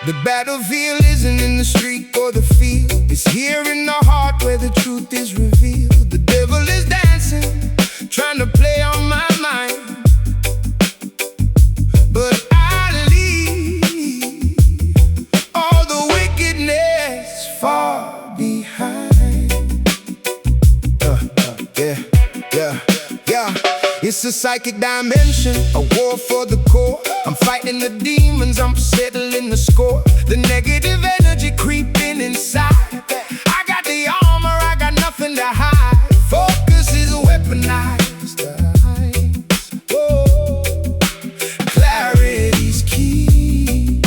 The battlefield isn't in the street or the field. It's here in the heart where the truth is revealed. The devil is dancing, trying to play on my mind, but I leave all the wickedness far behind. Yeah. It's a psychic dimension, a war for the core. I'm fighting the demons, I'm settling the score. The negative energy creeping inside. I got the armor, I got nothing to hide. Focus is weaponized. Whoa. Clarity's key.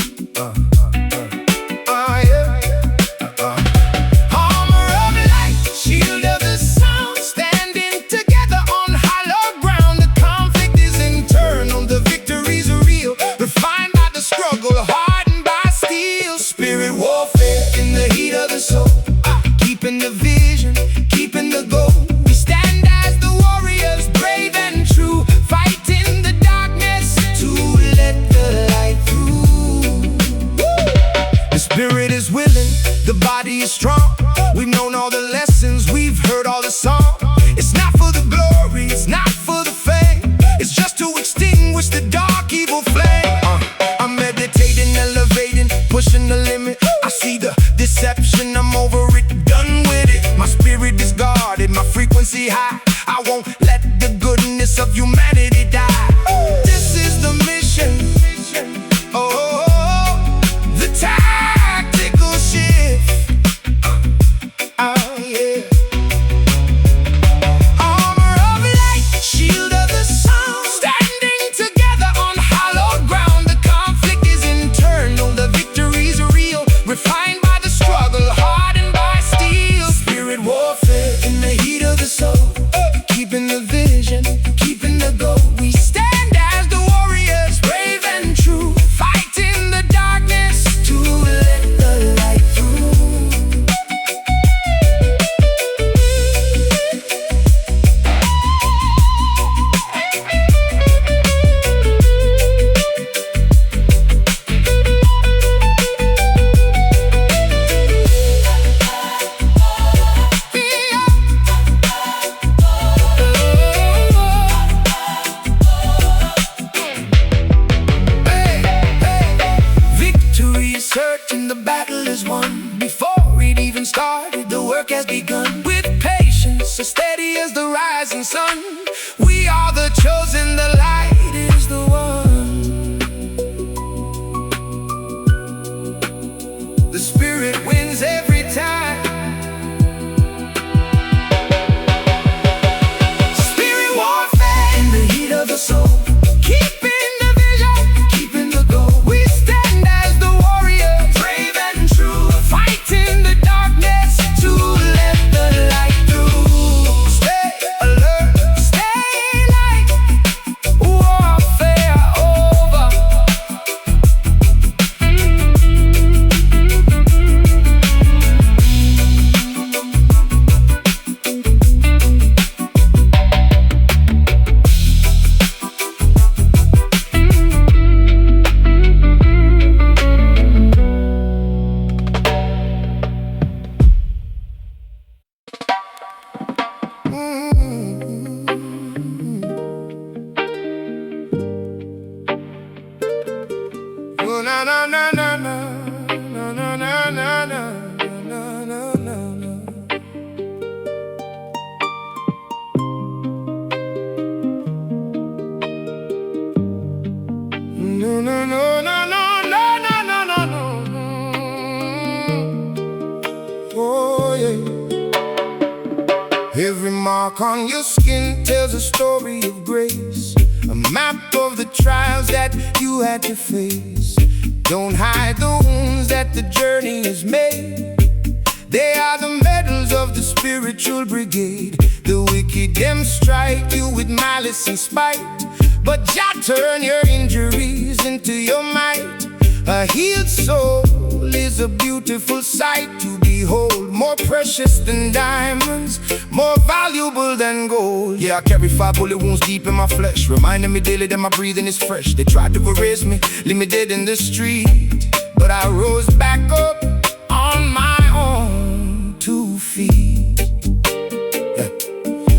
Armor of light, shield of the sound, standing together on hollow ground. The conflict is internal, the victories are real, refined by the struggle, hardened by steel. Spirit warfare in the heat of the soul, keeping the vision, keeping the goal. We stand as the warriors, brave and true, fighting the darkness to let the light through. The spirit is willing, the body is strong. We've known all the lessons, we've heard all the songs. It's not for the glory, it's not for the fame, it's just to extinguish the dark evil flame. I'm meditating, elevating, pushing the limit. I see the deception, I'm over it, done with it. My spirit is guarded, my frequency high. I won't let the goodness of humanity die. This is the mission. The tactical shift. Yeah. Armor of light, shield of the sound, standing together on hallowed ground. The conflict is internal, the victories are real, refined by the struggle, hardened by steel. Spirit warfare in the heat of the soul, keeping the vision, keeping the goal. We stand as the warriors, brave and true, fighting the darkness to let the light through. Victory is certain, the battle is won. Before it even started, the work has begun. With patience, as steady as the rising sun, we are the chosen, the light is the one. The spirit wins every time. Spirit warfare in the heat of the soul, keeping the vision, keeping the goal. We stand as the warriors, brave and true, fighting the darkness to let the light through. Stay alert, stay light, warfare over. Oh, na na na na na na na na na na na na. No no no no no no no no no no. Oh yeah. Every mark on your skin tells a story of grace, a map of the trials that you had to face. Don't hide the wounds that the journey has made. They are the medals of the spiritual brigade. The wicked them strike you with malice and spite, but Jah turn your injuries into your might. A healed soul is a beautiful sight to behold, more precious than diamonds, more valuable than gold. Yeah, I carry 5 bullet wounds deep in my flesh, reminding me daily that my breathing is fresh. They tried to erase me, leave me dead in the street, but but I rose back up on my own 2 feet.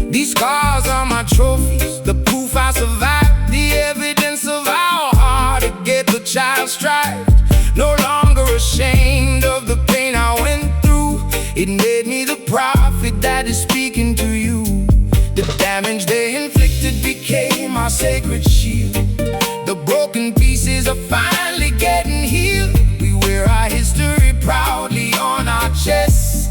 These scars are my trophies, the proof I survived, the evidence of how hard to get the child strived. No longer ashamed of the pain I went through, it made me the prophet that is speaking to you. The damage they inflicted became our sacred shield. The broken pieces are finally getting healed. We wear our history proudly on our chests,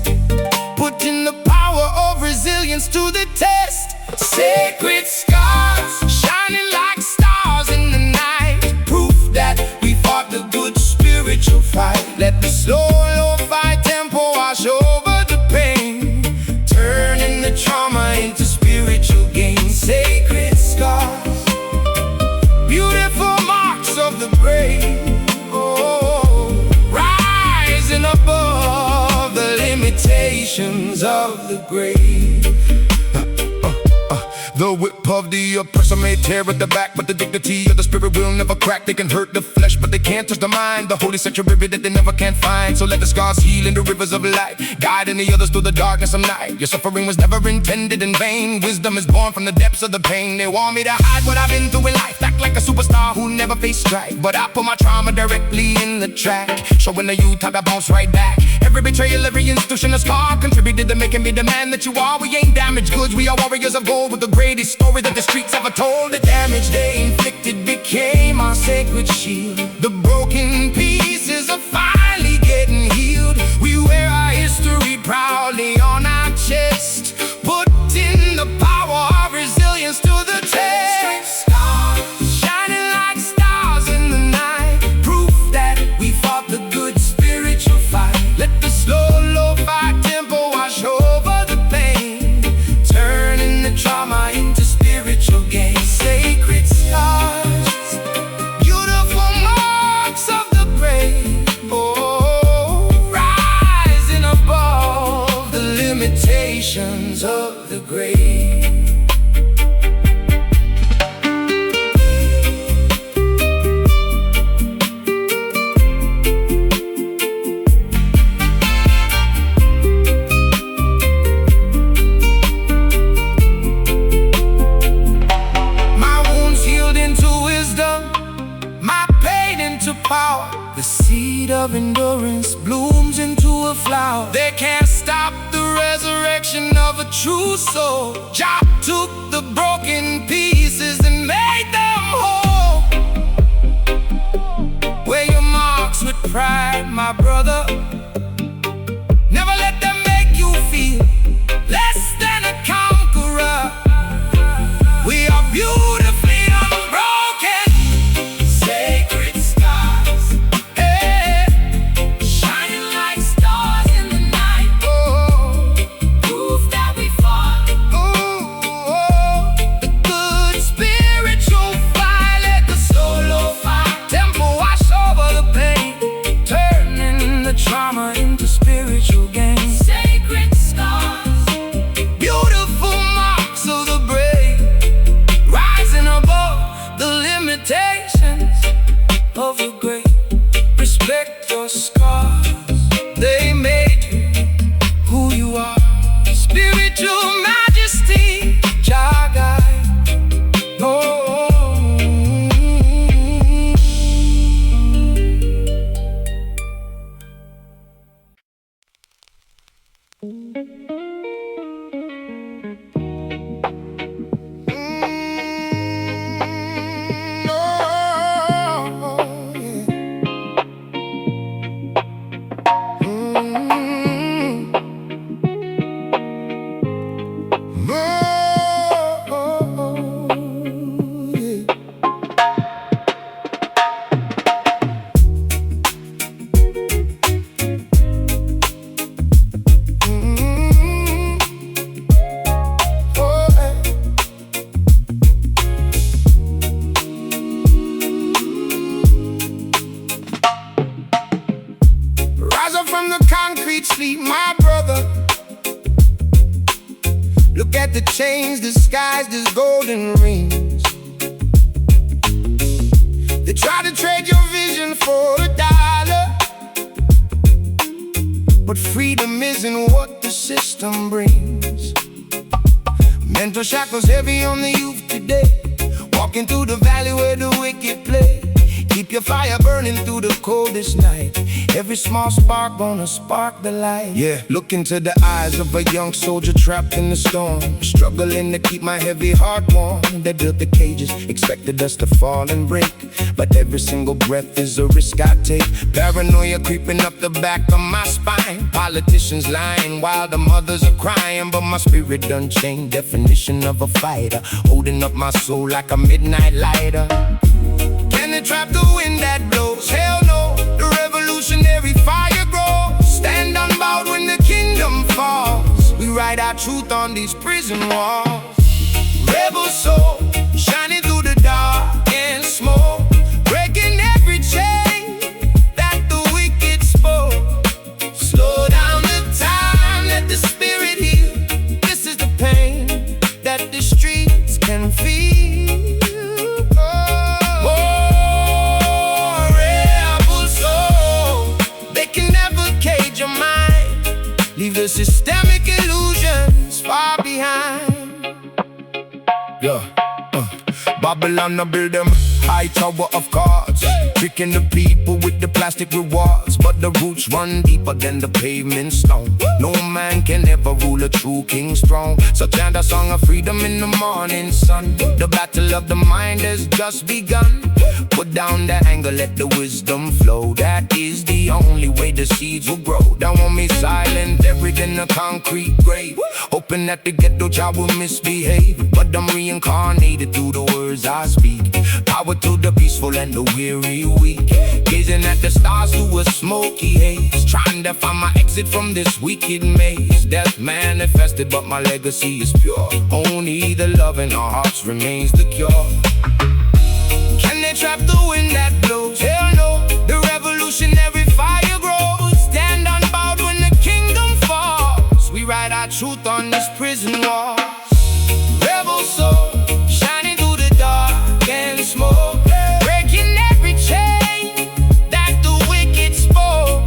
putting the power of resilience to the test. Sacred scars, shining like stars in the night, proof that we fought the good spiritual fight. Let the slow lo-fi tempo wash over the pain, turning the trauma into spiritual gain. Sacred scars, beautiful marks of the brave, oh, rising above the limitations of the grave. The whip of the oppressor may tear at the back, but the dignity of the spirit will never crack. They can hurt the flesh, but they can't touch the mind, the holy sanctuary that they never can find. So let the scars heal in the rivers of light, guiding the others through the darkness of night. Your suffering was never intended in vain. Wisdom is born from the depths of the pain. They want me to hide what I've been through in life, act like a superstar who never faced strife, but I put my trauma directly in the track, showing the youth how I bounce right back. Every betrayal, every institution, a scar contributed to making me the man that you are. We ain't damaged goods, we are warriors of gold with the greatest story that the streets ever told. The damage they inflicted became our sacred shield. The broken pieces are finally getting healed. We wear our history proudly on our chest, putting the power of resilience to the test. Shining like stars in the night, proof that we fought the good spiritual fight. Let the slow lo-fi tempo wash over the pain, turning the trauma into spiritual gain. Sacred scars, beautiful marks of the brave, oh, rising above the limitations of the grave. Power, the seed of endurance blooms into a flower. They can't stop the resurrection of a true soul. Jah took the broken pieces and made them whole. Wear your marks with pride, my brother. Never let them make you feel less than a conqueror. We are beautifully unbroken. Sacred scars, hey, shining like stars in the night. Oh, proof that we fought. Oh, the good spiritual fight. Let the solo fight tempo wash over the pain, turning the trauma into spiritual gain. Sacred scars, beautiful marks of the brave, rising above the limitations of the great. Respect your scars, they made you who you are. Spiritual majesty, Jah guide. Oh. sleep, my brother. Look at the chains disguised as golden rings. They try to trade your vision for a dollar. freedom isn't what the system brings. Mental shackles heavy on the youth today, walking through the valley where the wicked play. Keep your fire burning through the coldest night. Every small spark gonna spark the light. Yeah, look into the eyes of a young soldier trapped in the storm, struggling to keep my heavy heart warm. They built the cages, expected us to fall and break, but every single breath is a risk I take. Paranoia creeping up the back of my spine. Politicians lying while the mothers are crying, but my spirit done changed. Definition of a fighter, holding up my soul like a midnight lighter. Can they trap the wind that blows? Hell no, the revolutionary fire grows. Stand unbowed when the kingdom falls. We write our truth on these prison walls. Rebel soul, shining through the dark and smoke, breaking every chain that the wicked spoke. Slow down the time, let the spirit heal. This is the pain that the streets can feel. Leave the systemic illusions far behind. Yeah, Babylon build them high tower of cards, tricking the people with the plastic rewards. But the roots run deeper than the pavement stone. No man can ever rule a true king's throne. So chant a song of freedom in the morning sun. The battle of the mind has just begun. Put down the anger, let the wisdom flow. That is the only way the seeds will grow. Don't want me silent, buried in a concrete grave, hoping that the ghetto child will misbehave. But I'm reincarnated through the words I speak. Power to the peaceful and the weary weak, gazing at the stars through a smoky haze, trying to find my exit from this wicked maze. Death manifested, but my legacy is pure. Only the love in our hearts remains the cure. Can they trap the wind that blows? Hell no, the revolutionary fire grows. Stand unbowed when the kingdom falls. We write our truth on these prison walls. Rebel soul, shining through the dark and smoke, breaking every chain that the wicked spoke.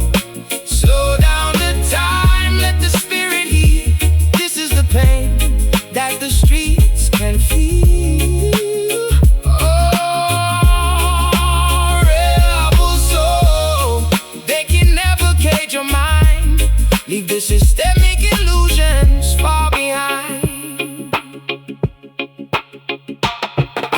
Slow down the time, let the spirit heal. This is the pain that the streets can feel. Leave the systemic illusions far behind.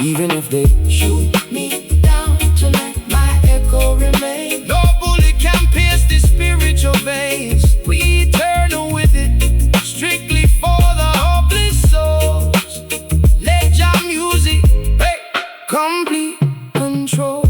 Even if they shoot me down to let my echo remain, no bullet can pierce the spiritual veins. We eternal with it, strictly for the hopeless souls. Let your music take complete control.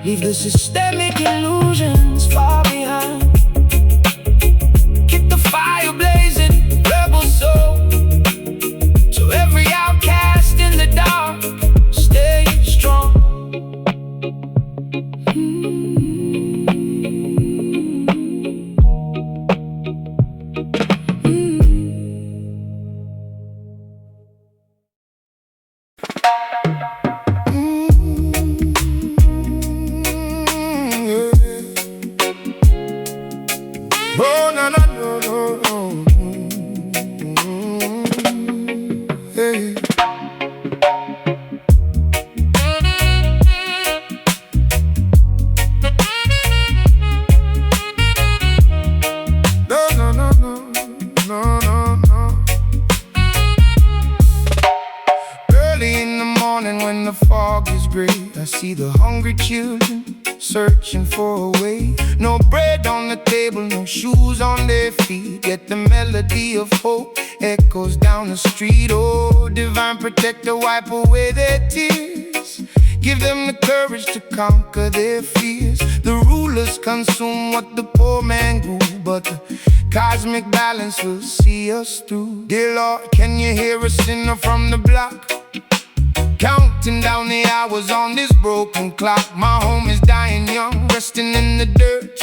Leave the systemic illusions far behind. Keep the fire blazing, rebel soul. So every outcast in the dark, stay strong. Oh, no, no, no, no, no. Hey. No, no, no, no, no, no, no. Early in the morning when the fog is gray, I see the hungry children searching for a way. No bread on the table, no shoes on their feet, yet the melody melody of hope echoes down the street. Oh, divine protector, wipe away their tears. Give them the courage to conquer their fears. The rulers consume what the poor man grew, but the cosmic balance will see us through. Dear Lord, can you hear a sinner from the block? Counting down the hours on this broken clock. My home is dying young, resting in the dirt,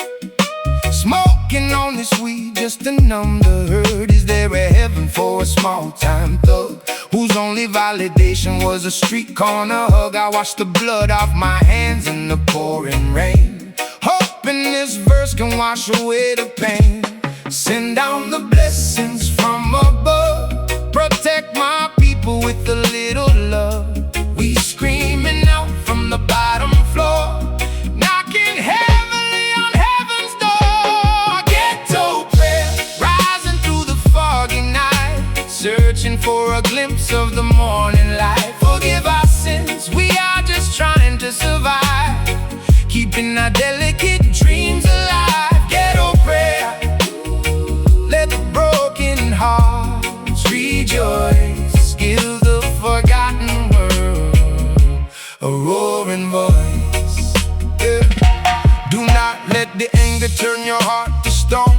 smoking on this weed just to numb the hurt. Is there a heaven for a small-time thug whose only validation was a street corner hug? I washed the blood off my hands in the pouring rain, hoping this verse can wash away the pain. Send down the blessings from above, protect my people with a little love. We screaming out from the bottom floor, knocking heavily on heaven's door. Ghetto prayer, rising through the foggy night, searching for a glimpse of the morning light. Forgive our sins, we are just trying to survive, keeping our delicate dreams alive. Ghetto prayer, let the broken hearts rejoice. Give the forgotten world a roaring voice. Yeah. Do not let the anger turn your heart to stone.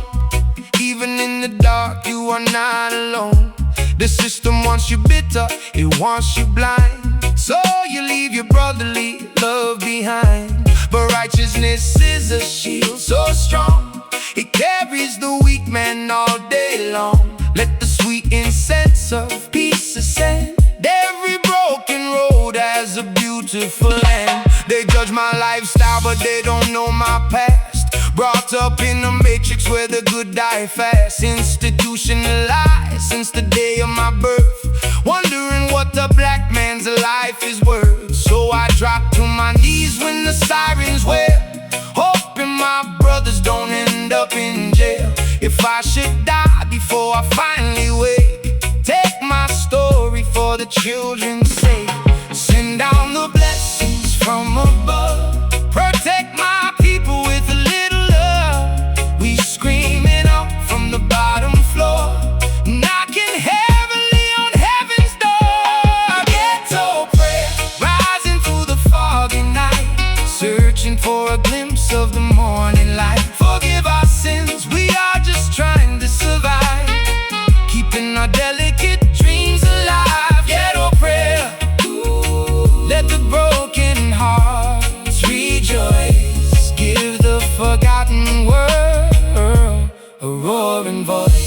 Even in the dark, you are not alone. The system wants you bitter, it wants you blind, so you leave your brotherly love behind. But righteousness is a shield so strong, it carries the weak man all day long. Let the sweet incense of peace ascend. Every broken road has a beautiful end. They judge my lifestyle, but they don't know my past. Brought up in a matrix where the good die fast, institutionalized since the day of my birth, wondering what a black man's life is worth. So I drop to my knees when the sirens wail, hoping my brothers don't end up in jail. If I should die before I finally wake, take my story for the children's sake. Send down the blessings from above, protect my people with a little love. We screaming out from the bottom floor, knocking heavily on heaven's door. Ghetto prayer, rising through the foggy night, searching for a glimpse of the morning light. Forgive our sins, we are just trying to survive, keeping our delicate dreams alive. Ghetto prayer, let the broken hearts rejoice. Give the forgotten world a roaring voice.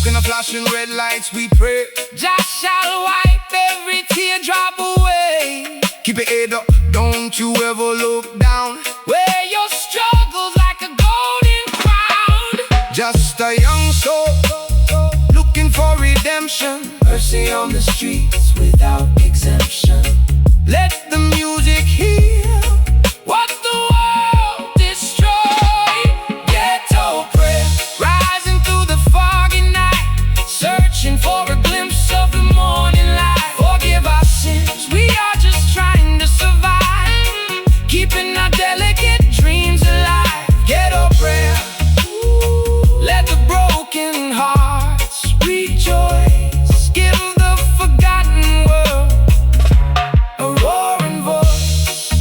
And the flashing red lights we pray, Jah shall wipe every teardrop away. Keep your head up, don't you ever look down. Wear your struggles like a golden crown. Just a young soul looking for redemption, mercy on the streets without exemption. Let the music heal what the world destroyed. Ghetto prayer, rising through the foggy night, searching for a glimpse of the morning light. Forgive our sins, we are just trying to survive, keeping our delicate dreams alive. Ghetto prayer, let the broken hearts rejoice. Give the forgotten world a roaring voice.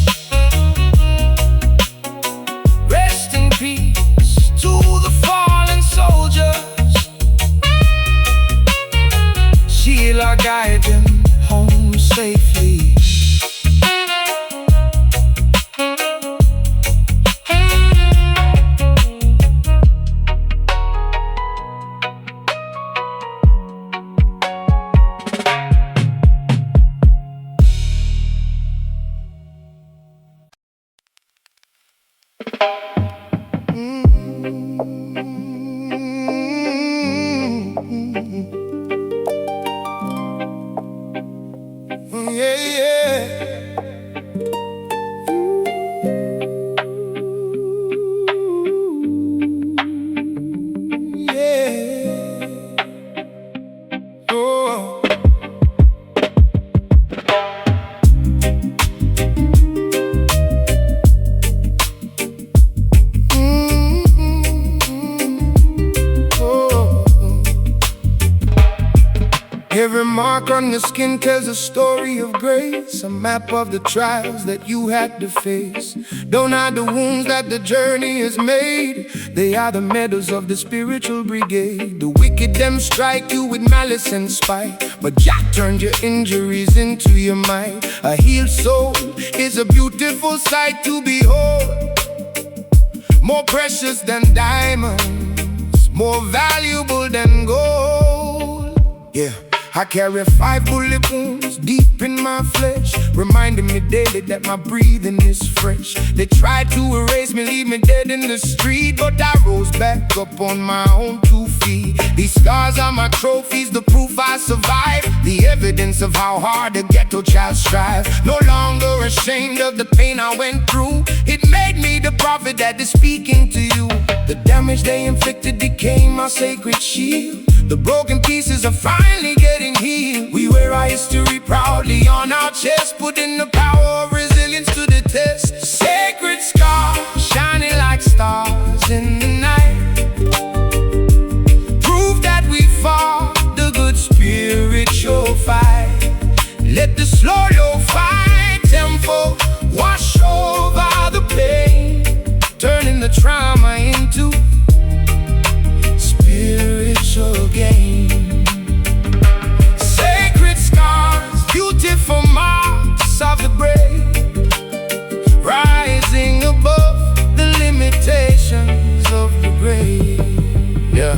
Every mark on your skin tells a story of grace, a map of the trials that you had to face. Don't hide the wounds that the journey has made. They are the medals of the spiritual brigade. The wicked them strike you with malice and spite, but Jah turned your injuries into your might. A healed soul is a beautiful sight to behold, more precious than diamonds, more valuable than gold. Yeah, I carry 5 bullet wounds deep in my flesh, reminding me daily that my breathing is fresh. They tried to erase me, leave me dead in the street, but I rose back up on my own 2 feet. These scars are my trophies, the proof I survived, the evidence of how hard a ghetto child strive. No longer ashamed of the pain I went through, it made me the prophet that is speaking to you. The damage they inflicted became my sacred shield. The broken pieces are finally getting healed. We wear our history proudly on our chest, putting the power of resilience to the test. Sacred scars shining like stars in the night, prove that we fought the good spiritual fight. Let the slow lo-fi tempo wash over the pain, turning the trauma into spiritual gain. Sacred scars, beautiful marks of the brave, rising above the limitations of the grave. Yeah,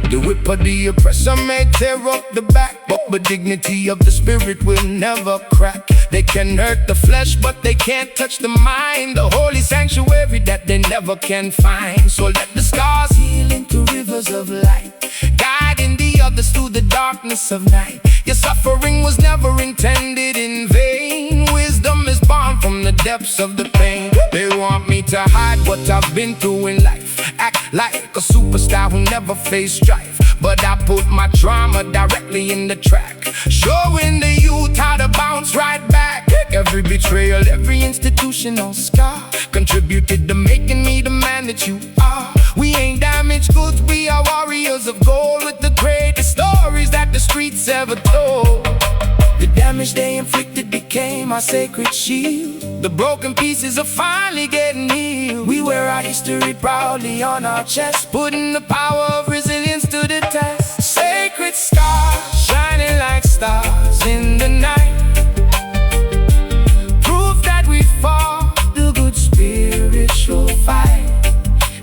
the whip of the oppressor may tear up the back, but the dignity of the spirit will never crack. They can hurt the flesh, but they can't touch the mind, the holy sanctuary that they never can find. So let the scars heal into rivers of light, guiding the others through the darkness of night. Your suffering was never intended in vain. Wisdom is born from the depths of the pain. They want me to hide what I've been through in life, act like a superstar who never faced strife, but I put my trauma directly in the track, showing the youth how to bounce right back. Every betrayal, every institutional scar contributed to making me the man that you are. We ain't damaged goods, we are warriors of gold, with the greatest stories that the streets ever told. The damage they inflicted became our sacred shield. The broken pieces are finally getting healed. We wear our history proudly on our chest, putting the power of resilience to the test. Sacred scars shining like stars in the night, proof that we fought the good spiritual fight.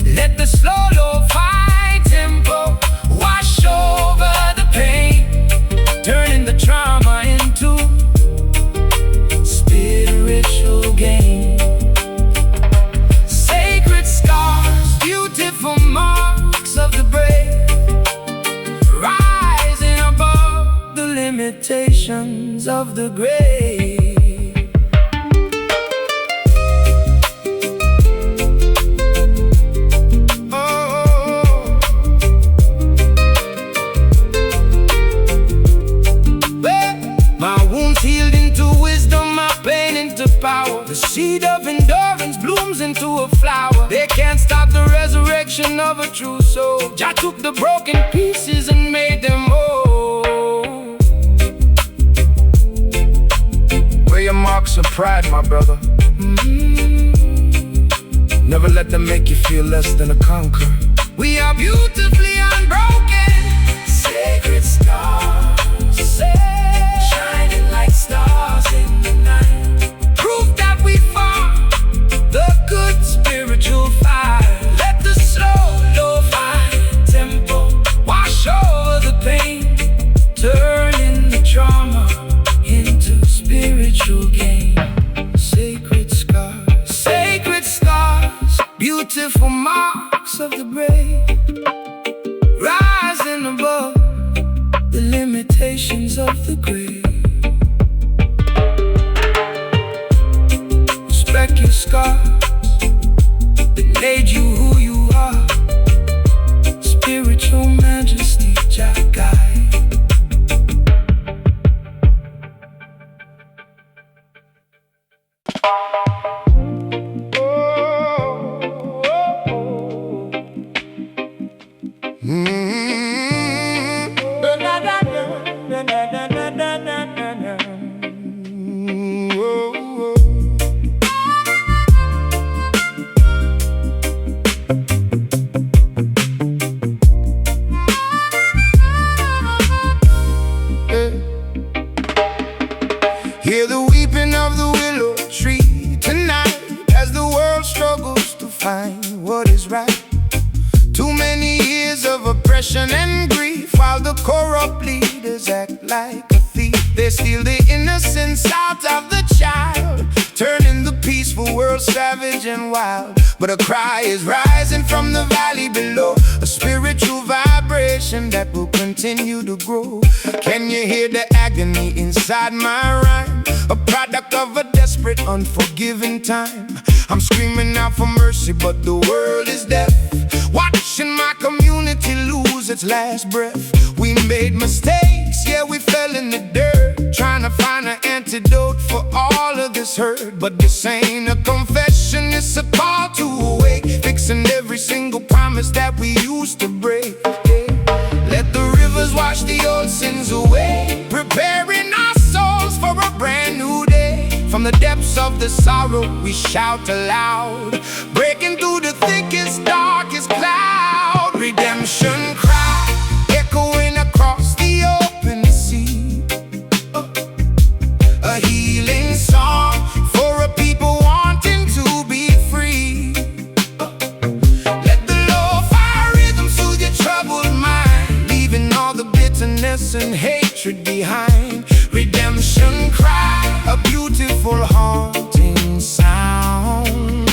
Let the slow lo-fi tempo wash over the pain, turning the trauma into spiritual gain. Sacred scars, beautiful marks of the brave, rising above the limitations of the grave. The seed of endurance blooms into a flower. They can't stop the resurrection of a true soul. Jah took the broken pieces and made them whole. Wear your marks of pride, my brother. Never let them make you feel less than a conqueror. We are beautifully unbroken. Sacred stars, shining like stars in the night, we fought the good spiritual fire. Let the slow lo-fi tempo wash over the pain, turning the trauma into spiritual gain. Sacred scars, beautiful marks of the brave, rising above the limitations of the grave. Your scars that made you who you are. Spiritual majesty, Jah guide. is right. Too many years of oppression and grief, while the corrupt leaders act like a thief. They steal the innocence out of the child, turning the peaceful world savage and wild. But a cry is rising from the valley below, a spiritual vibration that will continue to grow. Can you hear the agony inside my rhyme? A product of a desperate, unforgiving time. I'm screaming out for mercy, but the world is deaf, watching my community lose its last breath. We made mistakes, yeah, we fell in the dirt, trying to find an antidote for all of this hurt. But this ain't a confession, it's a call to awake, fixing every single promise that we used to break. Let the rivers wash the old sins away, preparing our souls for a brand new day. From the depths of the sorrow we shout aloud, breaking through the thickest, darkest cloud. Redemption cry, echoing across the open sea, a healing song for a people wanting to be free. Let the lo-fi rhythm soothe your troubled mind, leaving all the bitterness and hatred behind. Redemption cry, a beautiful haunting sound,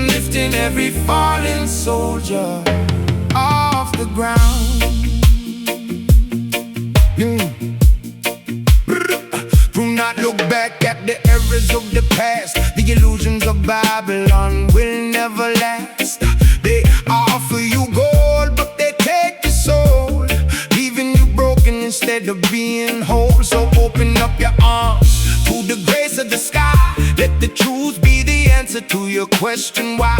lifting every fallen soldier off the ground. Do not look back at the errors of the past. The illusions of Babylon will never last. They offer you gold, but they take your soul, leaving you broken instead of being whole. So open up your arms to the grace of the sky. Let the truth be the answer to your question why.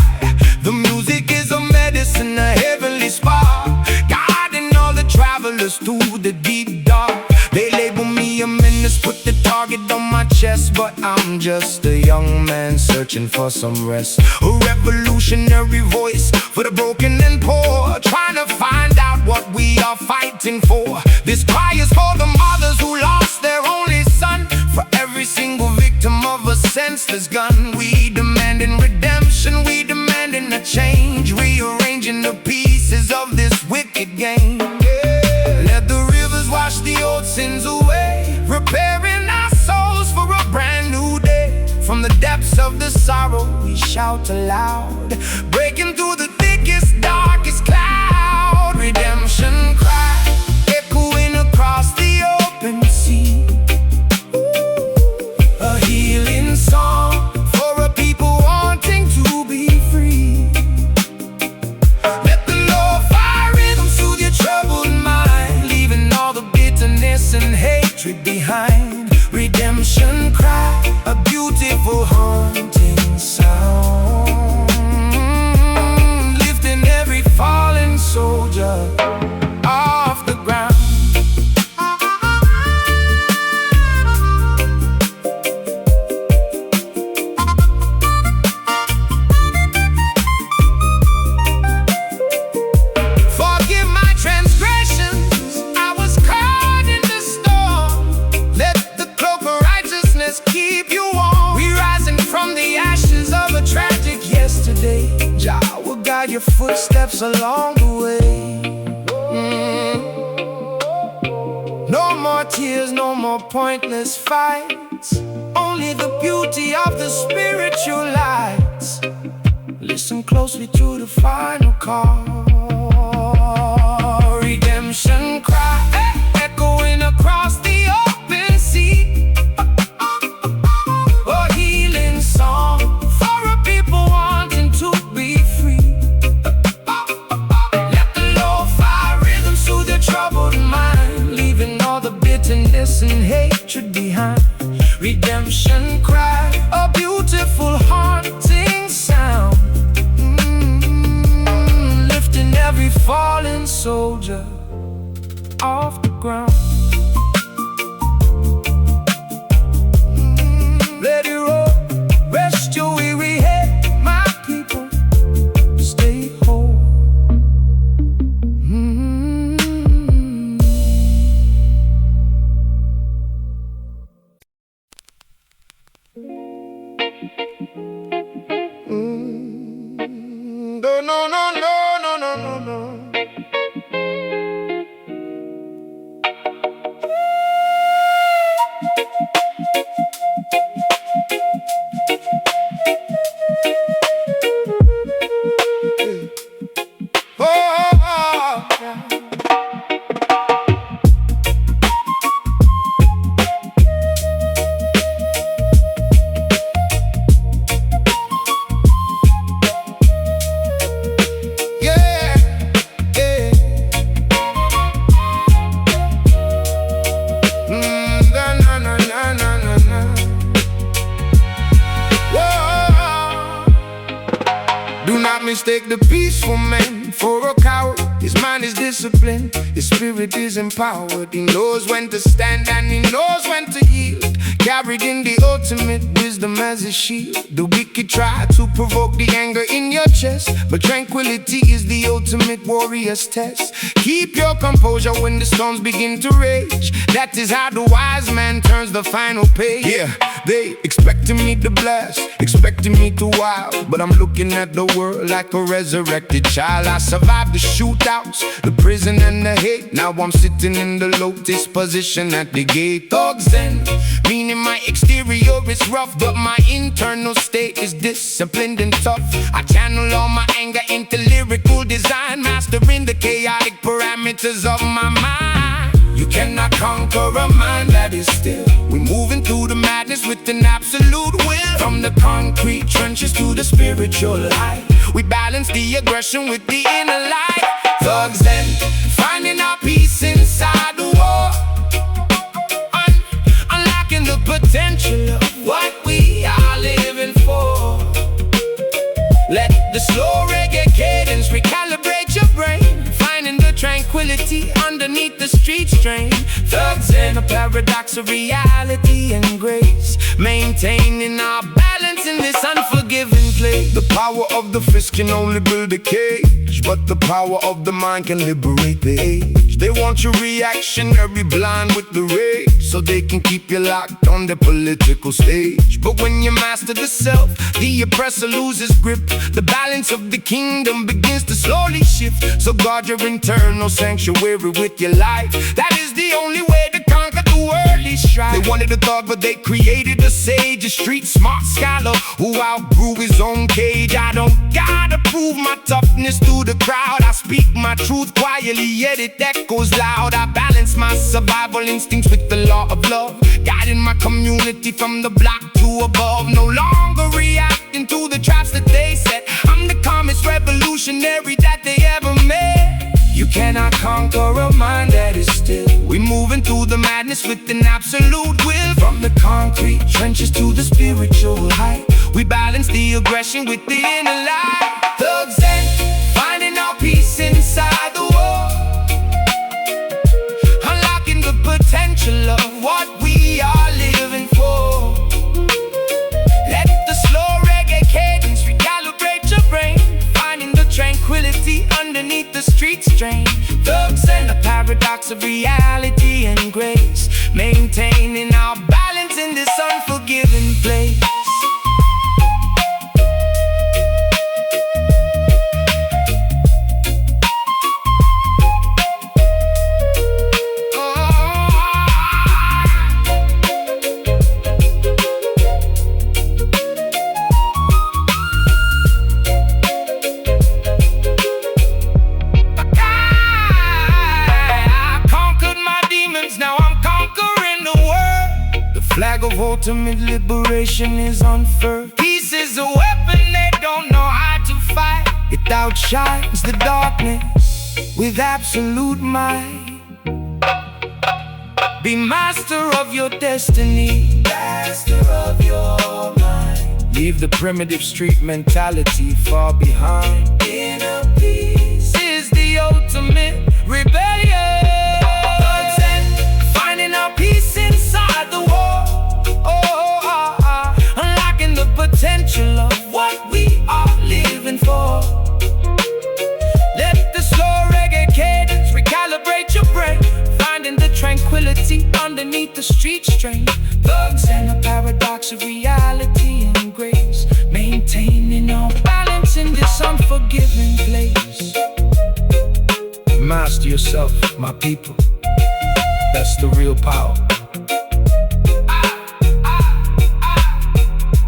The music is a medicine, a heavenly spark, guiding all the travelers through the deep dark. They label me a menace, put the target on my chest, but I'm just a young man searching for some rest. A revolutionary voice for the broken and poor, trying to find out what we are fighting for. This cry is for the mothers who lost their only son, for every single victim of a senseless gun. We demanding redemption, we demanding a change, rearranging the pieces of this wicked game. Let the rivers wash the old sins away, preparing our souls for a brand new day. From the depths of the sorrow we shout aloud, breaking through the thickest, darkest cloud. Redemption cry, echoing across the open sea, a healing song for a people wanting to be free. Let the lo-fi rhythm soothe your troubled mind, leaving all the bitterness and hatred behind. Redemption cry, a beautiful haunting sound, lifting every fallen soldier off the ground. Forgive my transgressions, I was caught in the storm. Let the cloak of righteousness keep you warm. We rising from the ashes of a tragic yesterday. Jah will guide your footsteps along the way. No more tears, no more pointless fights, only the beauty of the spiritual lights. Listen closely to the final call. Redemption cry, echoing across the open sea, a healing song for a people wanting to be free. Let the lo-fi rhythm soothe your troubled mind, leaving all the bitterness and hatred behind. Redemption cry, a beautiful haunting sound, lifting every fallen soldier off the ground. Let it roll, rest your weary head, my people, stay whole. No, no, no, no, no, no, no, no. Do not mistake the peaceful man for a coward. His mind is disciplined, his spirit is empowered. He knows when to stand and he knows when to yield, carried in the ultimate wisdom as a shield. The wicked try to provoke the anger in your chest, but tranquility is the ultimate warrior's test. Keep your composure when the storms begin to rage. That is how the wise man turns the final page. Yeah, they expecting me to blast, expecting me to wow, but I'm looking at the world like a resurrected child. I survived the shootouts, the prison and the hate. Now I'm sitting in the lotus position at the gate. Thugs then, meaning my exterior is rough, but my internal state is disciplined and tough. I channel all my anger into lyrical design, mastering the chaotic parameters of my mind. You cannot conquer a mind that is still. We're moving through the madness with an absolute will. From the concrete trenches to the spiritual light, we balance the aggression with the inner light. Thugs then, finding our peace inside the war, unlocking the potential of what we are living for. Let the slow reggae cadence recalibrate your brain, finding the tranquility underneath the street strain. Thugs in a paradox of reality and grace, maintaining our balance in this unforgiving place. The power of the fist can only build a cage, but the power of the mind can liberate the age. They want your reactionary blind with the rage, so they can keep you locked on the political stage. But when you master the self, the oppressor loses grip. The balance of the kingdom begins to slowly shift. So guard your internal sanctuary with your life. That is the only way to conquer the worldly strife. They wanted a thug, but they created a sage, a street smart scholar who outgrew his own cage. I don't gotta prove my toughness to the crowd. I speak my truth quietly, yet it echoes loud. I balance my survival instincts with the law of love, guiding my community from the block to above. No longer reacting to the traps that they set. I'm the calmest revolutionary that they ever met. You cannot conquer a mind that is still. We're moving through the madness with an absolute will. From the concrete trenches to the spiritual height, we balance the aggression with the inner light. Thugs and finding our peace inside the war, unlocking the potential of what we are living for. Let the slow reggae cadence recalibrate your brain, finding the tranquility underneath the street strain. Thugs and a paradox of reality and grace, maintaining our balance in this unforgiving place. Flag of ultimate liberation is unfurled. Peace is a weapon they don't know how to fight. It outshines the darkness with absolute might. Be master of your destiny, master of your mind. Leave the primitive street mentality far behind. Inner peace is the ultimate rebellion. Thugs and finding our peace inside the war, unlocking the potential of what we are living for. Let the slow reggae cadence recalibrate your brain, finding the tranquility underneath the street strain. Thugs and a paradox of reality and grace, maintaining our balance in this unforgiving yourself, my people. That's the real power.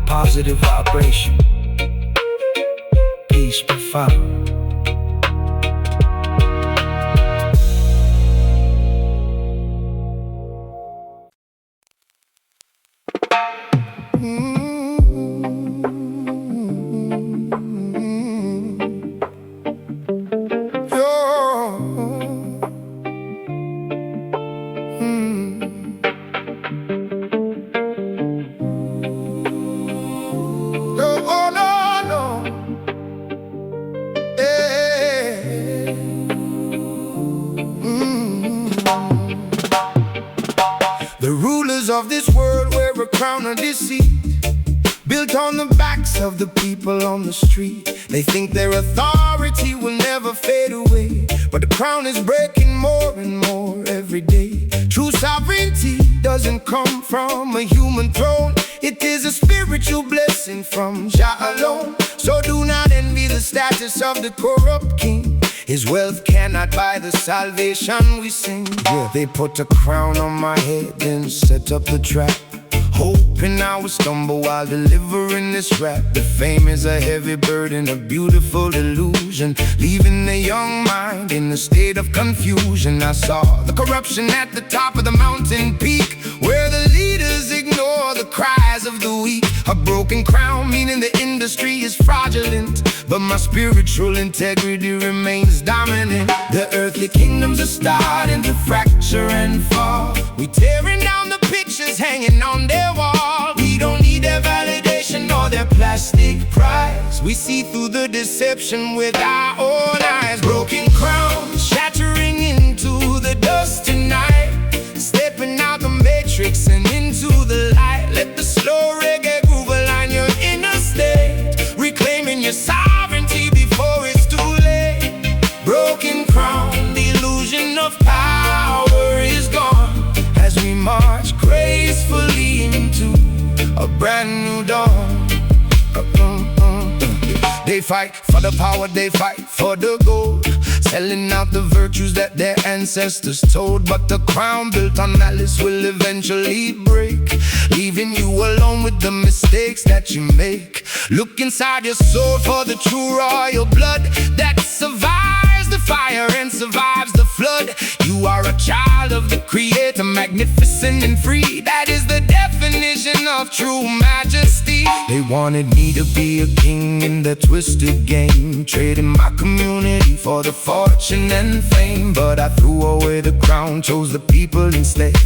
Positive vibration. Peace profound. The rulers of this world wear a crown of deceit, built on the backs of the people on the street. They think their authority will never fade away, but the crown is breaking more and more every day. True sovereignty doesn't come from a human throne. It is a spiritual blessing from Jah alone. So do not envy the status of the corrupt king. His wealth cannot buy the salvation we sing. Yeah, they put a crown on my head, then set up the trap, hoping I would stumble while delivering this rap. The fame is a heavy burden, a beautiful illusion, leaving the young mind in a state of confusion. I saw the corruption at the top of the mountain peak, where the leaders ignore the cries of the weak. A broken crown, meaning the industry is fraudulent, but my spiritual integrity remains dominant. The earthly kingdoms are starting to fracture and fall. We tearing down the pictures hanging on their wall. We don't need their validation or their plastic prize. We see through the deception with our own eyes. Broken crowns shattering into the dust tonight, stepping out the matrix and into the light. Let the slow reggae groove align your inner state, reclaiming your sovereignty before it's too late. Broken crown, the illusion of power is gone, as we march gracefully into a brand new dawn. They fight for the power, they fight for the gold, selling out the virtues that their ancestors told. But the crown built on malice will eventually break, leaving you alone with the mistakes that you make. Look inside your soul for the true royal blood that survives the fire and survives the flood. You are a child of the Creator, magnificent and free. That is the definition of true majesty. They wanted me to be a king in their twisted game, trading my community for the fortune and fame. But I threw away the crown, chose the people instead,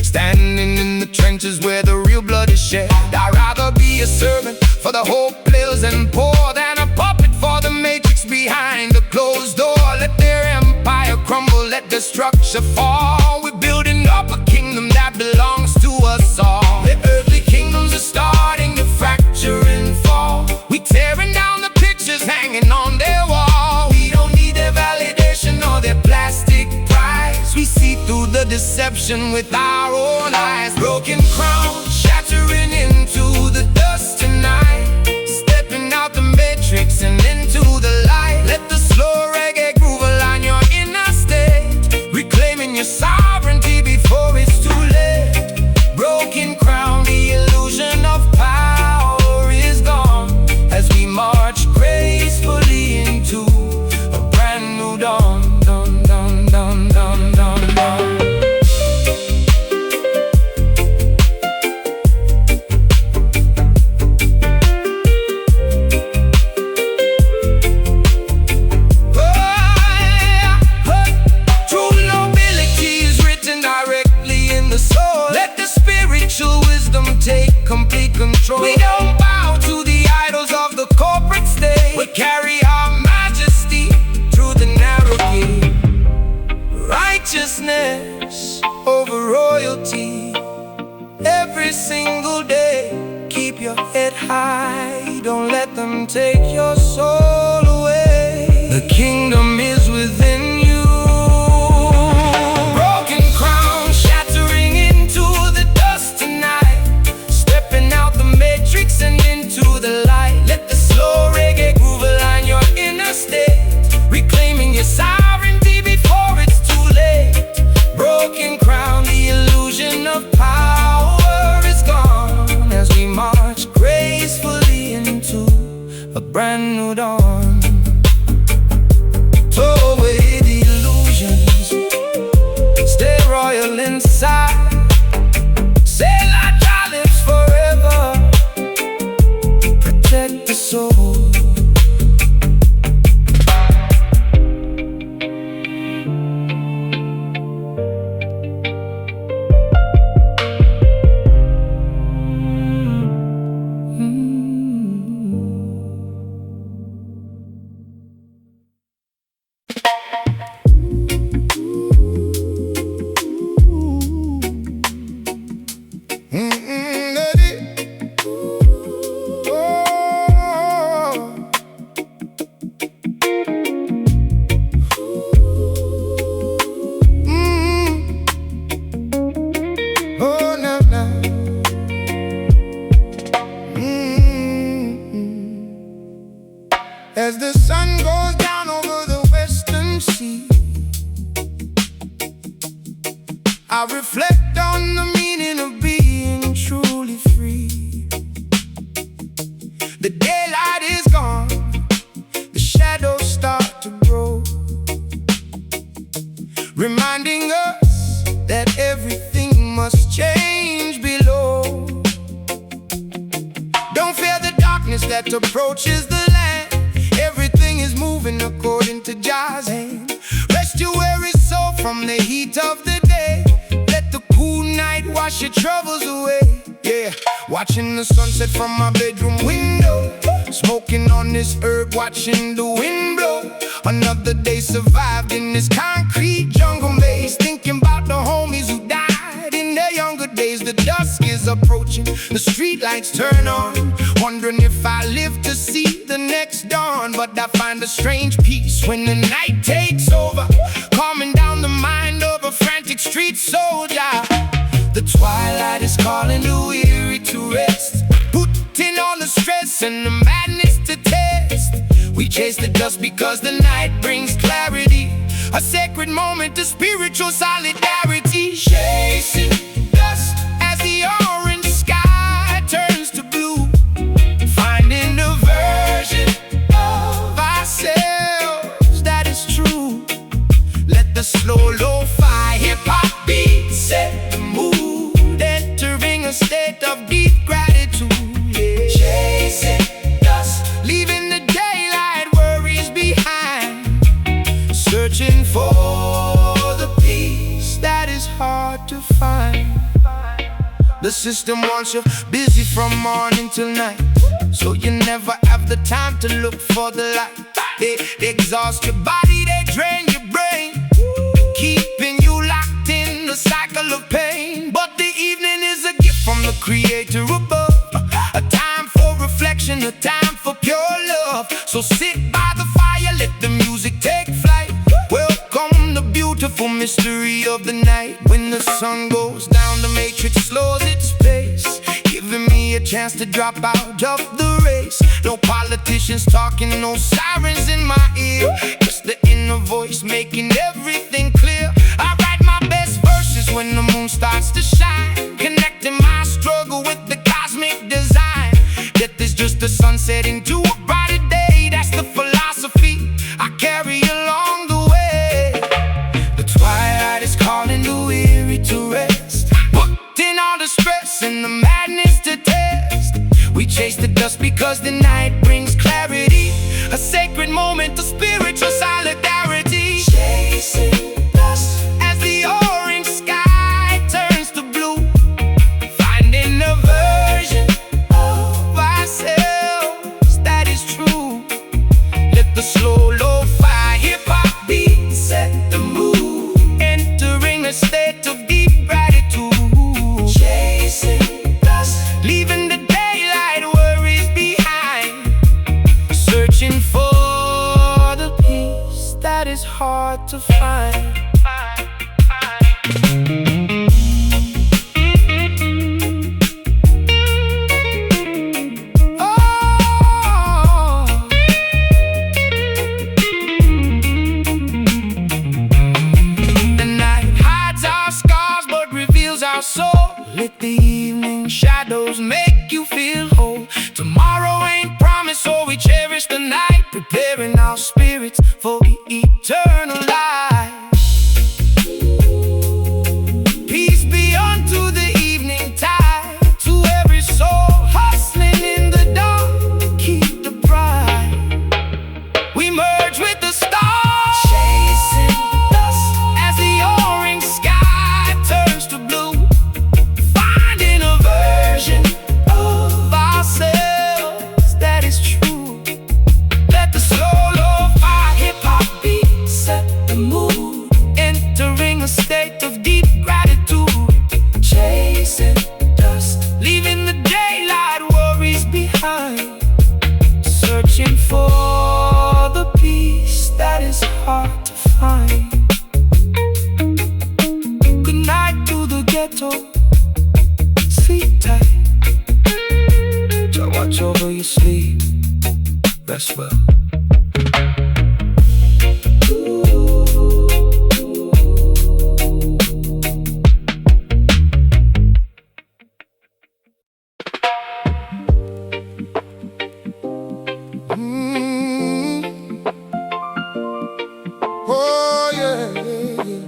standing in the trenches where the real blood is shed. I'd rather be a servant for the hopeless and poor than a puppet for the matrix behind the closed door. Let their empire crumble, let their structure fall. We're building up a kingdom that belongs to us all. The earthly kingdoms are starting to fracture and fall. We tearing down the pictures hanging on their wall. We don't need their validation or their plastic prize. We see through the deception with our own eyes. Broken crown shattering into the dust tonight, stepping out the matrix and into the light. Let the slow reggae groove align your inner state, reclaiming your sovereignty before it's too late. Broken crown, the illusion of power is gone, as we march gracefully into a brand new dawn. Dawn, dawn, dawn, dawn, dawn, dawn. wash your troubles away. Yeah, watching the sunset from my bedroom window, smoking on this herb, watching the wind blow. Another day survived in this concrete jungle maze, thinking about the homies who died in their younger days. The dusk is approaching, the streetlights turn on, wondering if I live to see the next dawn. But I find a strange peace when the night takes over, calming down the mind of a frantic street soldier. The twilight is calling the weary to rest, putting all the stress and the madness to test. We chase the dust because the night brings clarity, a sacred moment of spiritual solidarity. Chasing dust as the orange sky turns to blue, finding a version of ourselves that is true. Let the slow lo-fi hip-hop beat set the mood, entering a state of deep gratitude. Yeah. Chasing dust, leaving the daylight worries behind, searching for the peace that is hard to find. The system wants you busy from morning till night, so you never have the time to look for the light. They exhaust your body, they drain your brain, keeping you locked in the cycle of pain. But the evening is a gift from the Creator above, a time for reflection, a time for pure love. So sit by the fire, let the music take flight. Welcome the beautiful mystery of the night. When the sun goes down, the matrix slows its pace, giving me a chance to drop out of the race. No politicians talking, no sirens in my ear, just the inner voice making everything clear. I write my best verses when the moon starts to shine, connecting my struggle with the cosmic design. Death is just a sunset into a brighter day. That's the philosophy I carry along the way. The twilight is calling the weary to rest, putting all the stress and the madness to test. We chase the dust because the night brings clarity, a sacred moment of spiritual solidarity. Chasing dust as the orange sky turns to blue, finding a version of ourselves that is true. Let the slow lo-fi hip-hop beat set the mood, entering a state of deep gratitude. Chasing dust, leaving the daylight worries behind, searching for the peace that is hard to find. Let the evening shadows make you feel whole. Tomorrow ain't promised, so we cherish the night, preparing our spirits for the eternal life. Peace be unto the evening tide, to every soul hustling in the dark to keep the pride. We merge with the stars, chasing dust as the orange sky turns to blue, of ourselves that is true. Let the slow lo-fi hip-hop beat set the mood, entering a state of deep gratitude. Chasing dust, leaving the daylight worries behind, searching for the peace that is hard to find. Good night to the ghetto, sleep tight, watch over your sleep, rest well. Oh yeah, yeah, yeah.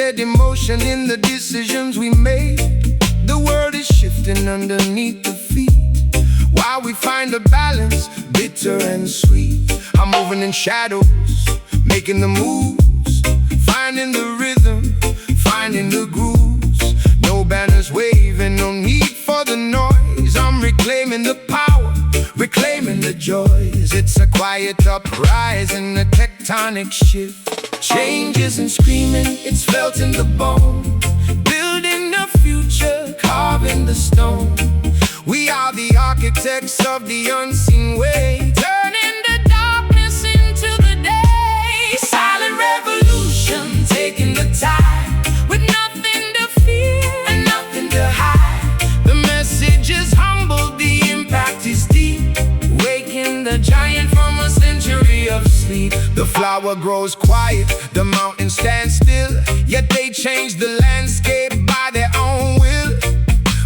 set in motion in the decisions we made. The world is shifting underneath the feet. While we find a balance, bitter and sweet. I'm moving in shadows, making the moves, finding the rhythm, finding the grooves. No banners waving, no need for the noise. I'm reclaiming the power, reclaiming the joys. It's a quiet uprising, a tectonic shift. Change isn't screaming, it's felt in the bone. Building a future, carving the stone. We are the architects of the unseen way, turning the darkness into the day. Silent revolution, taking the tide, with nothing to fear and nothing to hide. The message is humble, the impact is deep, waking the giant from a century of sleep. The flower grows quiet, the mountains stand still, yet they change the landscape by their own will.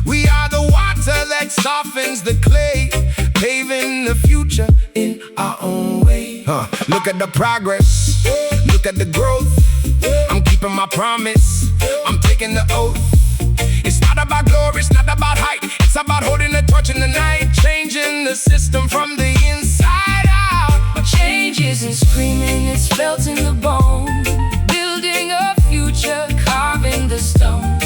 We are the water that softens the clay, paving the future in our own way. Look at the progress, look at the growth. I'm keeping my promise, I'm taking the oath. It's not about glory, it's not about height, it's about holding the torch in the night, changing the system from the inside out. Change isn't screaming, it's felt in the bone. Building a future, carving the stone.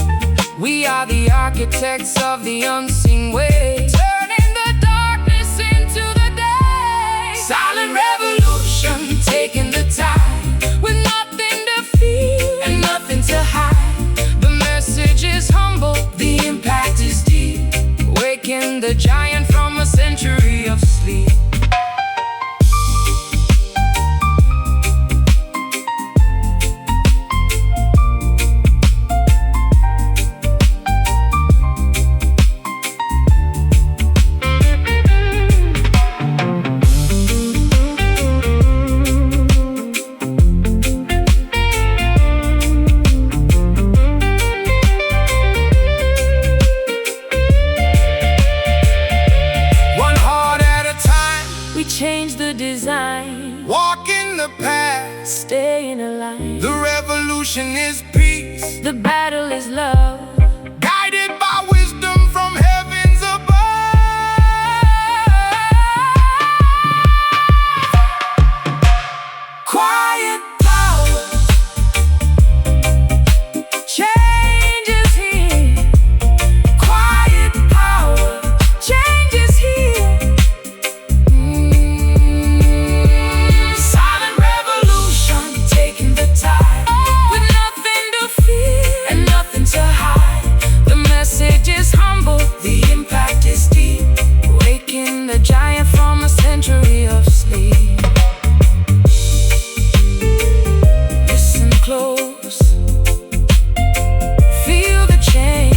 We are the architects of the unseen way, turning the darkness into the day. Silent revolution, taking the tide, with nothing to fear and nothing to hide. The message is humble, the impact is deep, waking the giant from a century of sleep. Change the design, walking the path, staying alive. The revolution is peace, the battle is love, guided by wisdom from heavens above. Quiet power, change is here. Quiet power, change is here. The impact is deep, waking the giant from a century of sleep. Listen close, feel the change.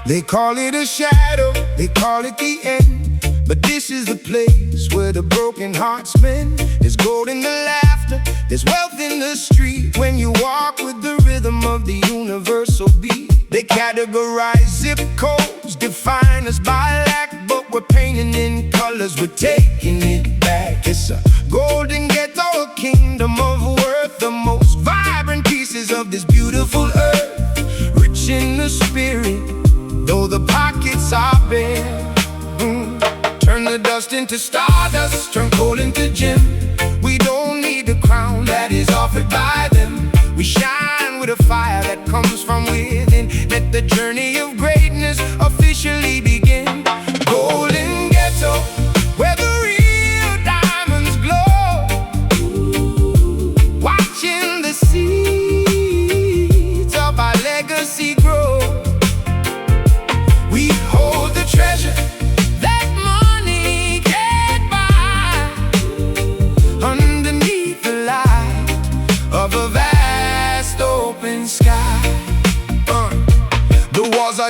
They call it a shadow, they call it the end, but this is the place where the broken hearts mend. There's gold in the laughter, there's wealth in the street, when you walk with the rhythm of the universal beat. They categorize zip codes, define us by lack, but we're painting in colors, we're taking it back. It's a golden ghetto, a kingdom of worth, the most vibrant pieces of this beautiful earth. Rich in the spirit, though the pockets are bare. Turn the dust into stardust, turn coal into gem. We don't need the crown that is offered by them. We shine with a fire that comes from within. Let the journey of greatness officially begin. Golden ghetto, where the real diamonds glow. Watching the seeds of our legacy grow. We hold the treasure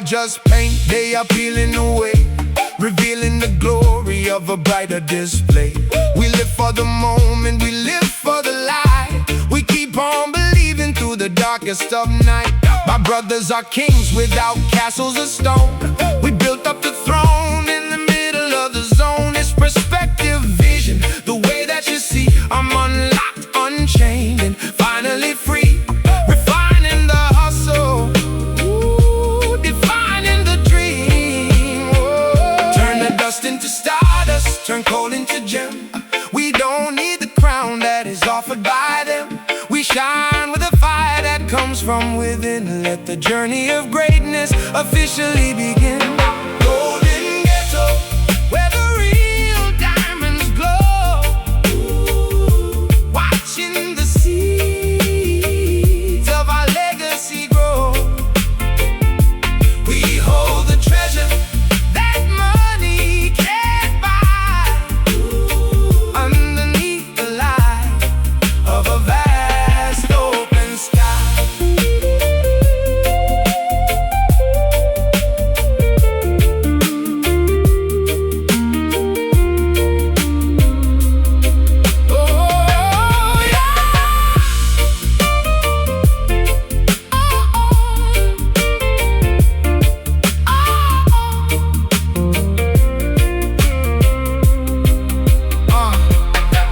just paint, they are peeling away, revealing the glory of a brighter display. We live for the moment, we live for the light. We keep on believing through the darkest of night. My brothers are kings without castles of stone. We built up the throne in the middle of the zone. It's perspective, vision, the way that you see. I'm unlocked, unchained, and finally free. Refining the hustle, defining the dream. Turn the dust into stardust, turn coal into gem. We don't need the crown that is offered by them. We shine with a fire that comes from within. Let the journey of greatness officially begin. Golden ghetto, where the real diamonds glow. Watching the seeds of our legacy grow. We hold the treasure that money can't buy, underneath the light of a vast open sky. Oh yeah.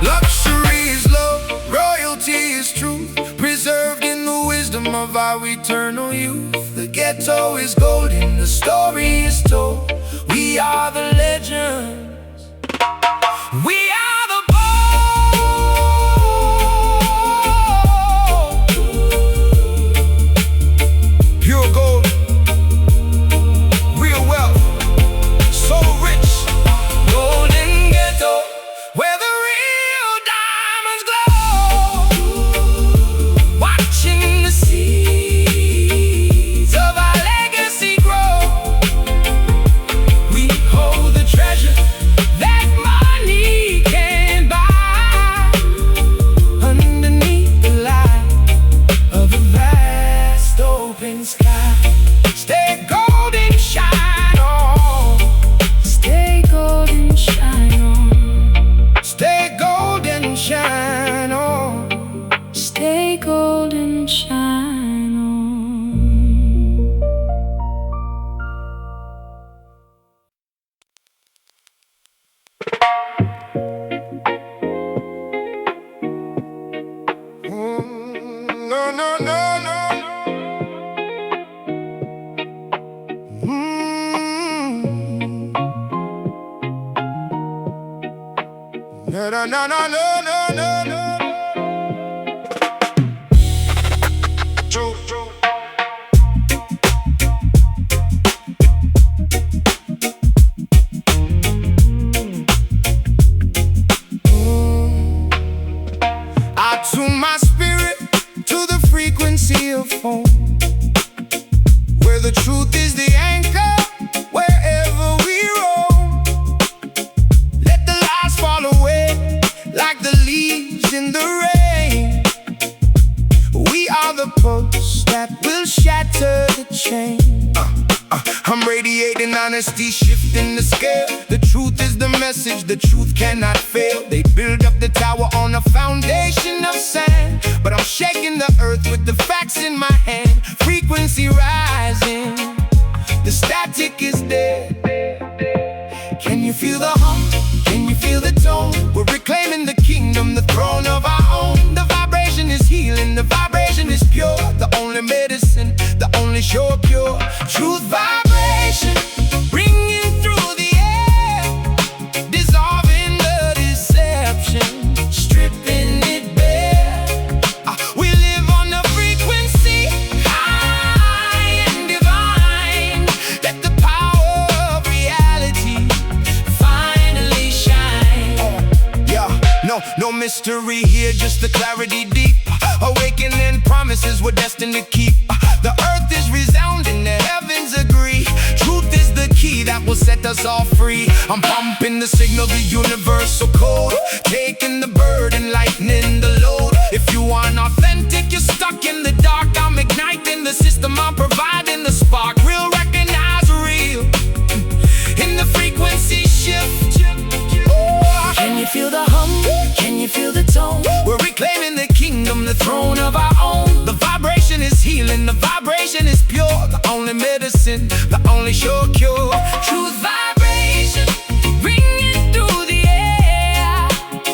Luxury is low, royalty is truth, preserved in the wisdom of our eternal youth. The ghetto is golden, the story is told. We are the legends. We are the bold. Pure gold, real wealth, so rich. Golden ghetto, where the real diamonds glow. Watching the seeds of our legacy grow. We hold the treasure that money can't buy, underneath the light of a vast open sky. Stay golden, shine on. Stay golden, shine on. Stay golden, shine on. Stay golden, shine on. No, no, no, no. No, no, no, no, no, no, no, no. True, true. I tune my spirit to the frequency of home, where the truth is the anchor, wherever we roam. Let the lies fall away like the leaves in the rain. We are the pulse that will shatter the chain. I'm radiating honesty, shifting the scale. The truth is the message, the truth cannot fail. They build up the tower on a foundation of sand, but I'm shaking the earth with the facts in my hand. Frequency rising, the static is dead. Can you feel the hum? Can you feel the tone? We're reclaiming the kingdom, the throne of our own. The vibration is healing, the vibration is pure. The only medicine, the only sure cure. Truth vibration, ringing through the air, dissolving the deception, stripping it bare. We live on the frequency, high and divine. Let the power of reality finally shine. No mystery here, just the clarity deep. Awakening promises we're destined to keep. The earth is resounding, the heavens agree. Truth is the key that will set us all free. I'm pumping the signal, the universal code, taking the burden, lightening the load. If you aren't authentic, you're stuck in the dark. I'm igniting the system, I'm providing the spark. Real recognize you feel the tone? We're reclaiming the kingdom, the throne of our own. The vibration is healing, the vibration is pure. The only medicine, the only sure cure. Truth vibration, ringing through the air,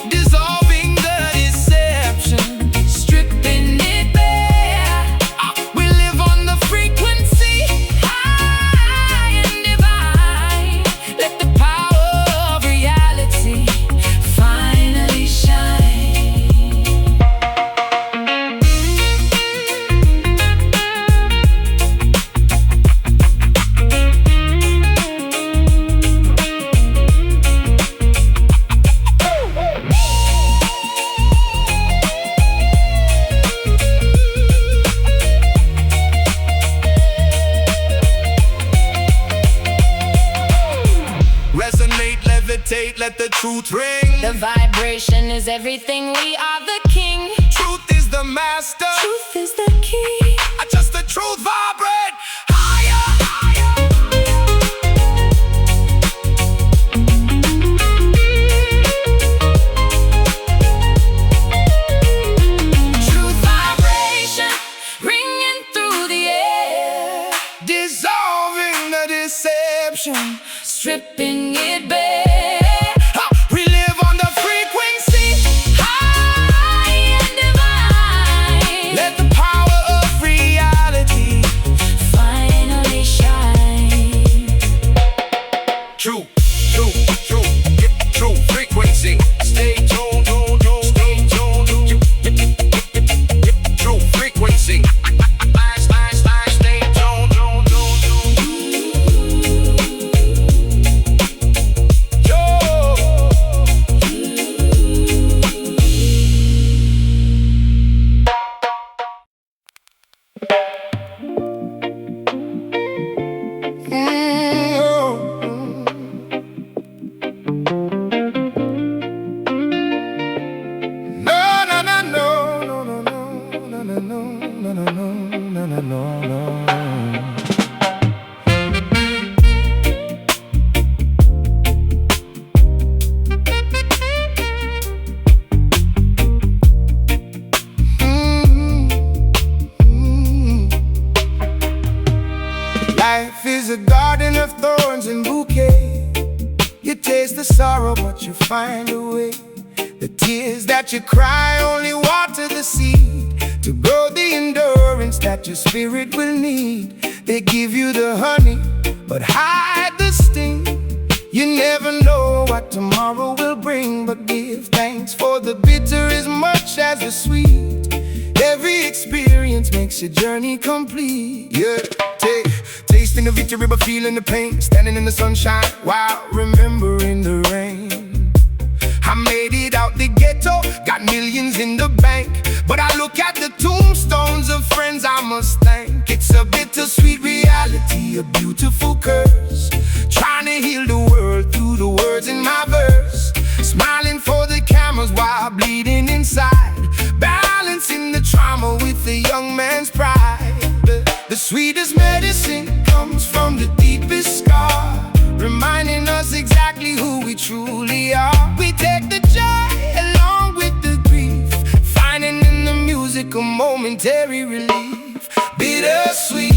dissolving the deception, stripping it bare. We live on the frequency, high and divine. Let the power of reality finally shine. Resonate, levitate, let the truth ring. The vibration is everything, we are the king. Truth is the master. Truth is the key. Just the truth vibrate higher, higher. Truth vibration, ringing through the air, Dissolving the deception, stripping it bare. we live on the frequency. High and divine. Let the power of reality Finally shine. True, true, true, true frequency. Stay tuned, stay tuned. True frequency. Stay tuned. Life is a garden of thorns and bouquet. You taste the sorrow, but you find a way. The tears that you cry only water the seed to grow the endurance that your spirit will need. They give you the honey, but hide the sting. You never know what tomorrow will bring, but give thanks for the bitter as much as the sweet. Every experience makes your journey complete. Yeah, tasting the victory but feeling the pain. Standing in the sunshine while remembering the rain. I made it out the ghetto, got millions in the bank, but I look at the tombstones of friends I must thank. It's a bittersweet reality, a beautiful curse. Trying to heal the world through the words in my verse. Smiling for the cameras while bleeding inside. Balancing the trauma with the young man's pride. The sweetest medicine comes from the deepest scar, reminding us exactly who we truly are. We take the joy along with the grief, finding in the music a momentary relief. Bittersweet,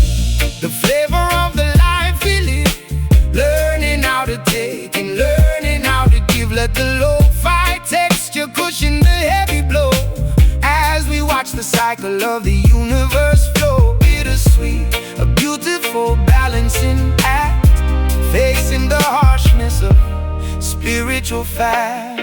the flavor of the life we live. Learning how to take and learning how to give. Let the lo-fi texture cushion the heavy blow as we watch the cycle of the universe flow. Bittersweet, a beautiful balancing act, facing the harshness of spiritual fact.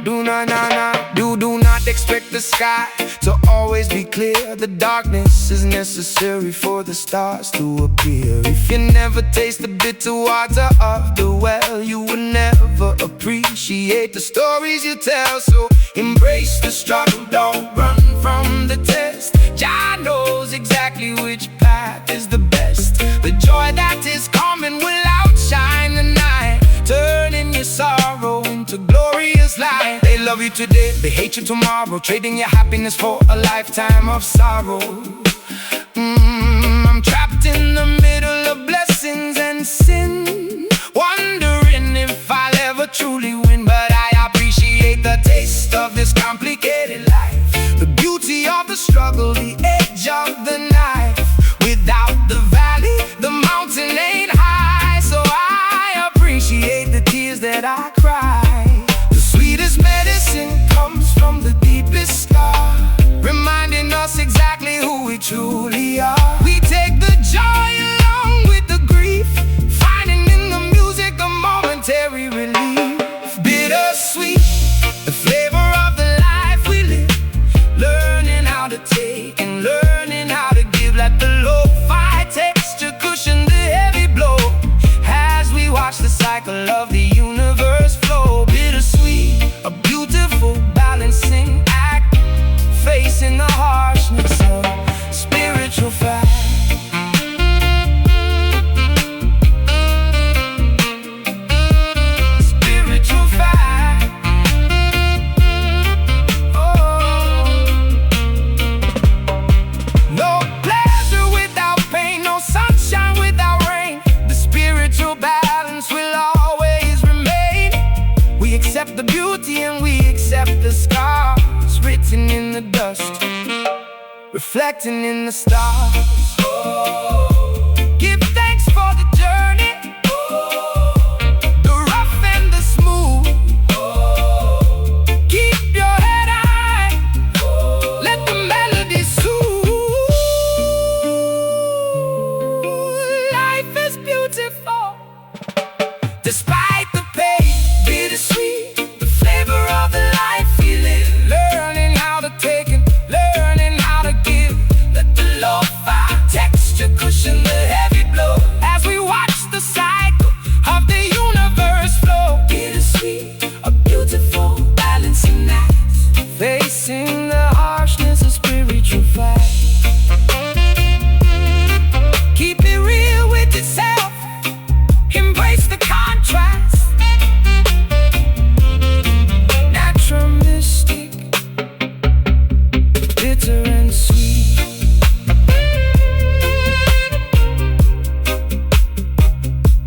Do not expect the sky to always be clear. The darkness is necessary for the stars to appear. If you never taste the bitter water of the well, you will never appreciate the stories you tell. So embrace the struggle, don't run from the test. Jah knows exactly which path is the best. The joy that is coming will outshine the night, turning your sorrow into glorious light. They love you today, they hate you tomorrow, trading your happiness for a lifetime of sorrow. I'm trapped in the middle of blessings and sin, wondering if I'll ever truly win. But I appreciate the taste the scars written in the dust, reflecting in the stars. Give thanks for the journey, the rough and the smooth. Keep your head high, let the melody soothe. Life is beautiful, despite the pain, bittersweet, the flavor of the life we live. Learning how to take it, learning how to give. Let the lo-fi texture cushion the heavy blow as we watch the cycle of the universe flow. Bittersweet, a beautiful balancing act, facing the harshness of spiritual fact. Keep it real with yourself, embrace the contrast. Natural mystic, bitter and sweet.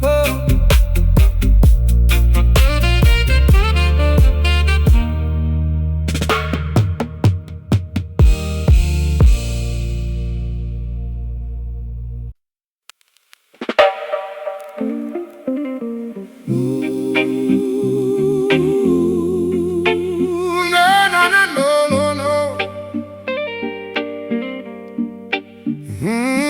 Whoa. No, no, no, no, no, no. Hey.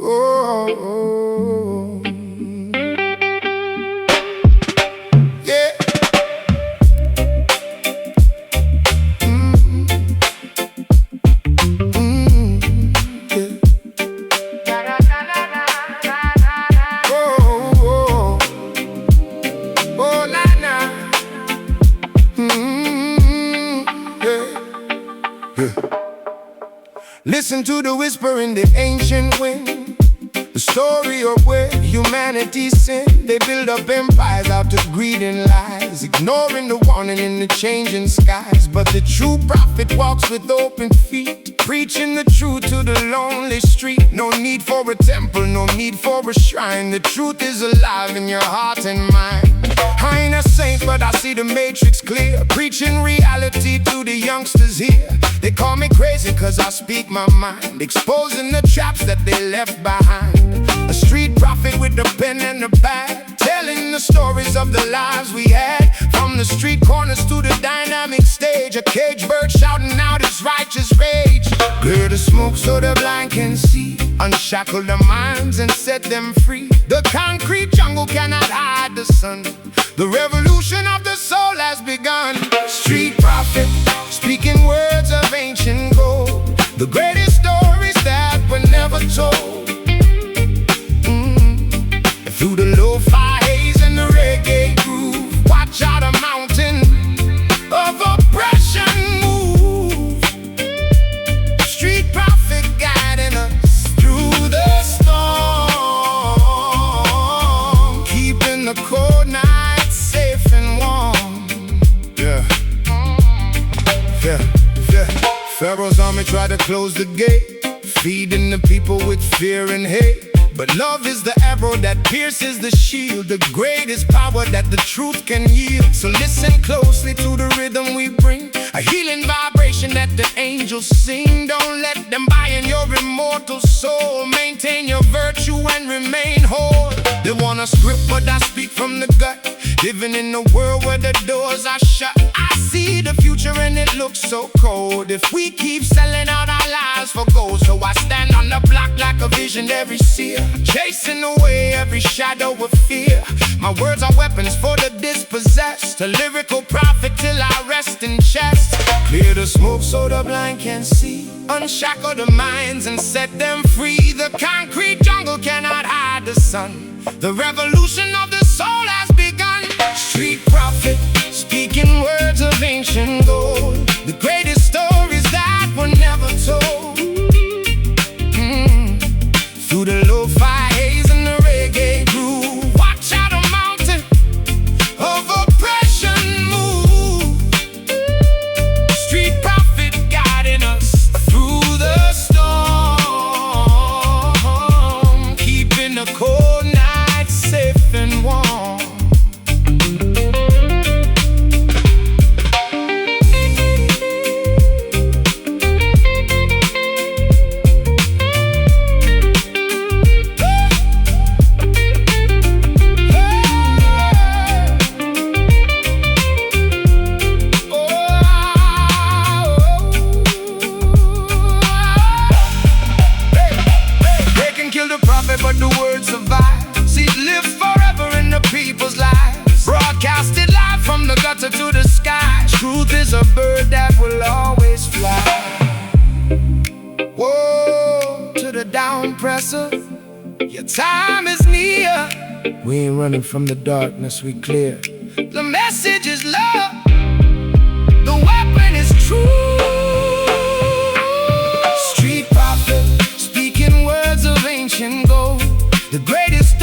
Oh, yeah. Yeah. Oh, na na. Yeah. Listen to the whisper in the ancient wind, the story of where humanity sinned. They build up empires out of greed and lies, ignoring the warning in the changing skies. But the true prophet walks with open feet, preaching the truth to the lonely street. No need for a temple, no need for a shrine. The truth is alive in your heart and mind. I ain't a saint, but I see the matrix clear, preaching reality to the youngsters here. They call me crazy cause I speak my mind, exposing the traps that they left behind. A street prophet with the pen and the bag, telling the stories of the lives we had. From the street corners to the dynamic stage, a caged bird shouting out his righteous rage. Clear the smoke so the blind can see, unshackle their minds and set them free. The concrete jungle cannot hide the sun, the revolution of the soul has begun. Street prophet, speaking words of ancient gold, the greatest stories that were never told. Through the lo-fi haze and the reggae groove, watch out a mountain of oppression move. Street prophet guiding us through the storm, keeping the cold nights safe and warm. Yeah. Pharaoh's army tried to close the gate, feeding the people with fear and hate. But love is the arrow that pierces the shield, the greatest power that the truth can yield. So listen closely to the rhythm we bring, a healing vibration that the angels sing. Don't let them buy in your immortal soul, maintain your virtue and remain whole. They want a script but I speak from the gut, living in a world where the doors are shut. I see the future and it looks so cold if we keep selling out our lives for gold. So I stand on the block like a visionary seer, chasing away every shadow of fear. My words are weapons for the dispossessed, a lyrical prophet till I rest in chest. Clear the smoke so the blind can see, unshackle the minds and set them free. The concrete jungle cannot hide the sun, the revolution of the soul has begun. Street prophet, speaking words of ancient gold, the greatest stories that were never told. Through the lo-fi haze and the reggae groove, watch out a mountain of oppression move. Street prophet guiding us through the storm, keeping the cold nights safe and warm. killed the prophet, but the word survives. It lives forever in the people's lives. Broadcasted live from the gutter to the sky. Truth is a bird that will always fly. Whoa, to the down presser, your time is near. We ain't running from the darkness, we clear. The message is love, the weapon is true. Street prophet, speaking words of ancient gold. The greatest